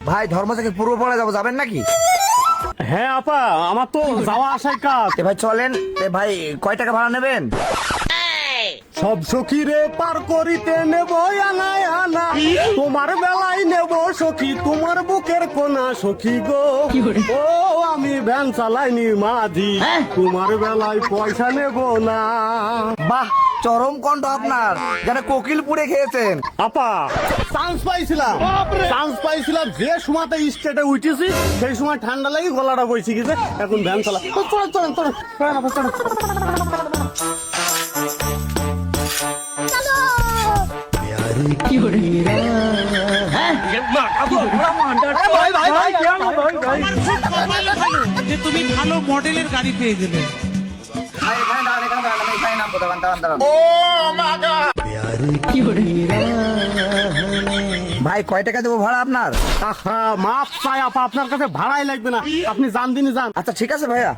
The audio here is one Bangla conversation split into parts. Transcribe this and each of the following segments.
ভাই ধর্ম থেকে পূর্বপাড়া যাবো, যাবেন নাকি? হ্যাঁ আপা, আমার তো যাওয়া আসার কাজ। ভাই চলেন। ভাই কয় টাকা ভাড়া নেবেন? সব সখী রে পার করিতে নেব আনায় আনা, তোমার বেলায় নেব সখী তোমার বুকের কোনা সখী গো। ও আমি ভ্যান চালাইনি মাঝি, তোমার বেলায় পয়সা নেব না। বাহ, চরম কণ্ঠ আপনার, যেন কোকিল পুড়ে খেয়েছেন। আপা চান্স পাইছিলাম যে সময়তে স্টেটে উঠেছি সেই সময় ঠান্ডা লাগে গলাটা বইছি গেছে, এখন ভ্যান চালা। যে তুমি ভালো মডেলের গাড়ি পেয়ে গেলে। ভাই কয় টাকা দেবো ভাড়া আপনার? মাপ চাই আপা, আপনার কাছে ভাড়াই লাগবে না, আপনি যান দিনই যান। আচ্ছা ঠিক আছে ভাইয়া।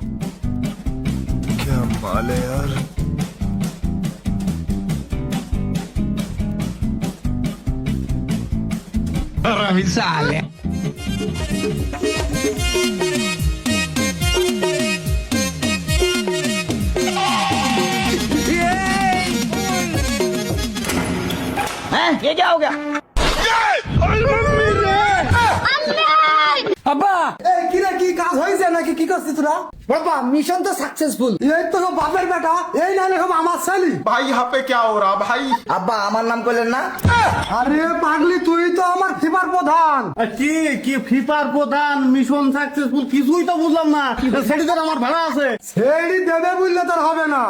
ये क्या हो गया? আব্বা এই কি রে, কি কাজ হয়েছে নাকি কি করছিস তোরা? বাবা মিশন তো সাকসেসফুল। এই তো সব বাপের বেটা, এই না সব আমার ছেলে। भाई यहाँ पे क्या हो रहा भाई? আব্বা আমার নাম করলেন না? আরে পাগলি, তুই তো আমার ফিফার প্রধান। কি কি ফিফার প্রধান, মিশন সাকসেসফুল, কিছুই তো বুঝলাম না। সেটি তো আমার ভাড়া আছে। সেড়ি দেবে বললে তোর হবে না।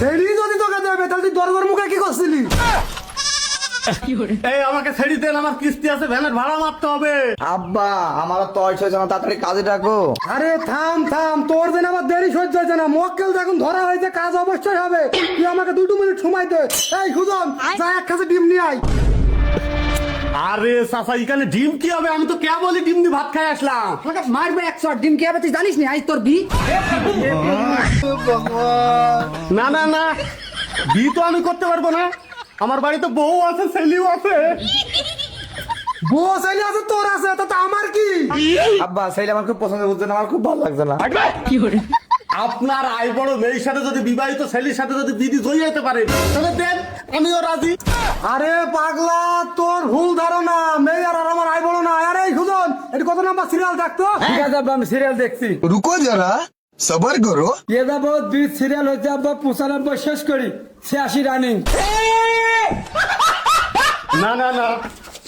সেড়ি যদি তোকে দেবে তাহলে তুই দরবার মুখে কি করছিলি? এই আমাকে ছেড়ে দেন, আমার কিস্তি আছে, ভ্যানের ভাড়া মারতে হবে। আব্বা আমার তো হয়েছে না, তাড়াতাড়ি কাজে ডাকো। আরে থাম থাম, তোর যেন আবার দেরি সহ্য হয়েছে না। মক্কেল যখন ধরা হয়েছে কাজ অবশ্যই হবে। তুই আমাকে 2 মিনিট সময় দে। এই সুজন, যা এক কাছে ডিম নিয়ে আয়। আরে চাচা, এখানে ডিম কি হবে? আমি তো কে বলি ডিম দিয়ে ভাত খাই আসলাম। তোকে মারবে 100 ডিম কি হবে তুই জানিস নি? আই তোর বি। না না না, বি তো আমি করতে পারবো না, আমার বাড়িতে বউ আছে, ছেলেও আছে। বউ ছেলে আছে, তোর আছে, তো আমার কি? আব্বা সেইটা আমার খুব পছন্দ, বুঝছেন, আমার খুব ভালো লাগছে না। আপনার আয় বড় মেয়ের সাথে যদি বিবাহিত ছেলের সাথে যদি বিধি জয়ী হতে পারে তাহলে দেন, আমিও রাজি। আরে পাগলা, তোর ভুল ধারণা। মেয়ে আর আমার আই বড় না। আরে সুজন, এটা কত নাম্বার সিরিয়াল দেখতো? ঠিক আছে আব্বা, আমি সিরিয়াল দেখছি। रुको जरा सबर करो। এ যাবো 20 সিরিয়াল হচ্ছে আব্বা, 95 শেষ করি, 86 রানিং। না না না,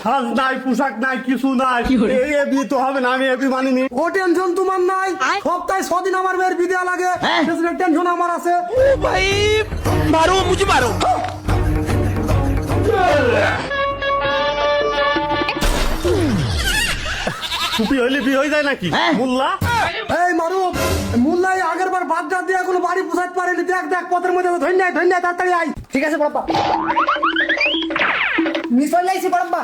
সাজ নাই, পোশাক নাই, কিছু নাই, এই এবি তো হবে না, আমি এবি মানিনি। ও টেনশন তোমার নাই। সপ্তাহে 6 দিন আমার মেয়ের বিদেয়া লাগে, সেজন্য টেনশন আমার আছে। ভাই মারো, মুঝে মারো। টুপি হইলে বিয়ে হয়ে যায় নাকি মোল্লা? এই মারুফ, মুল্লাই আগের বার বাদ দিয়ে কোনো বাড়ি পোষাতে পারেনি। দেখ দেখ পথের মধ্যে ধন্যায় ধন্যায়, তাড়াতাড়ি আই। ঠিক আছে বাবা। মিশন লাইছি বাবা।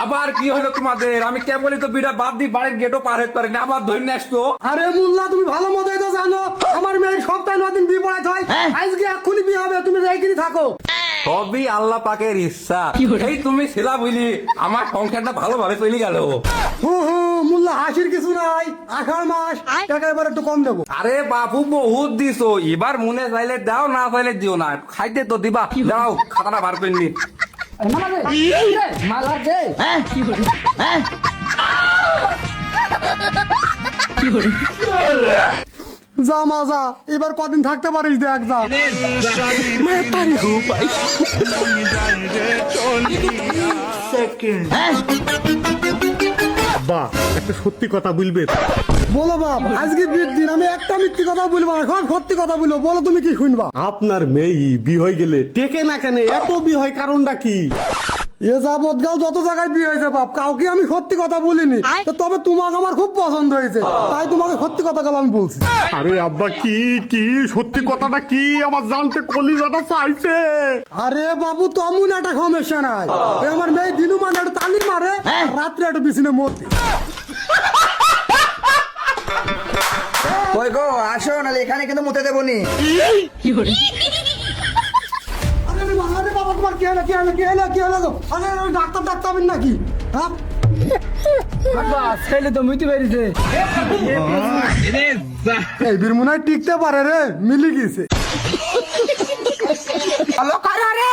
আবার কি হলো তোমাদের? আমি কেবলই তো বিড়া বাদ দিয়ে বাড়ির গেটও পার হতে পারিনি, আবার ধরে আসতো। আরে মুল্লা, তুমি ভালো মতোই তো জানো আমার মেয়ের সপ্তাহে 9 দিন বিয়ে পড়াতে হয়। আজকে এক্ষুনি বিয়ে হবে, তুমি এইখানে থাকো। সবই আল্লাহ পাকের ইচ্ছা। এই তুমি ছেলা বুঝলি, আমার সংসারটা ভালোভাবে চলে গেল। মুল্লা হাসির কিছু নাই। 18 মাস টাকা এবার একটু কম দেবো। আরে বাপু বহুত দিছো, এবার মনে চাইলে দাও, না চাইলে দিও না। খাইতে তো দিবা, দাও খাতাটা বার করে নি। মালা দে। যা মাজা, এবার কদিন থাকতে পারিস দেখ। যা বা একটা সত্যি কথা বলবে? বলো বাপ, আজকে বিয়ের দিন আমি একটা মিথ্যে কথা বলবো না, সব সত্যি কথা বলবো। বলো তুমি কি শুনবা? আপনার মেয়ে বিয়ে হয়ে গেলে টেকে না কেন? এত বিয়ে হয় কারণটা কি? এ যাবৎ গাও যত জায়গায় বিয়ে হয়েছে বাপ, কাউকে আমি সত্যি কথা বলিনি। তো তবে তোমাকে আমার খুব পছন্দ হয়েছে, তাই তোমাকে সত্যি কথা গেল আমি বলছি। আরে আব্বা, কি কি সত্যি কথাটা কি? আমার জানতে কলিজাটা চাইছে। আরে বাবু, তেমন একটা সমস্যা নাই। এ আমার মেয়ে দিনু মানে একটু তালি মারে, রাত্রে একটু বিছানে মরতে। কই গো, আসো, নাহলে এখানে কিন্তু মুতে দেবনি। আরে বাবা, তোমার কি হলো? কি হলো কি হলো কি হলো গো? আরে ওই ডাক্তার ডাক্তার হবেন নাকি হ্যাঁ ছেলে তো মুইতে বেরিয়েছে। এই বীর মনে হয় টিকতে পারে রে মিলি গেছে ভালো কারা রে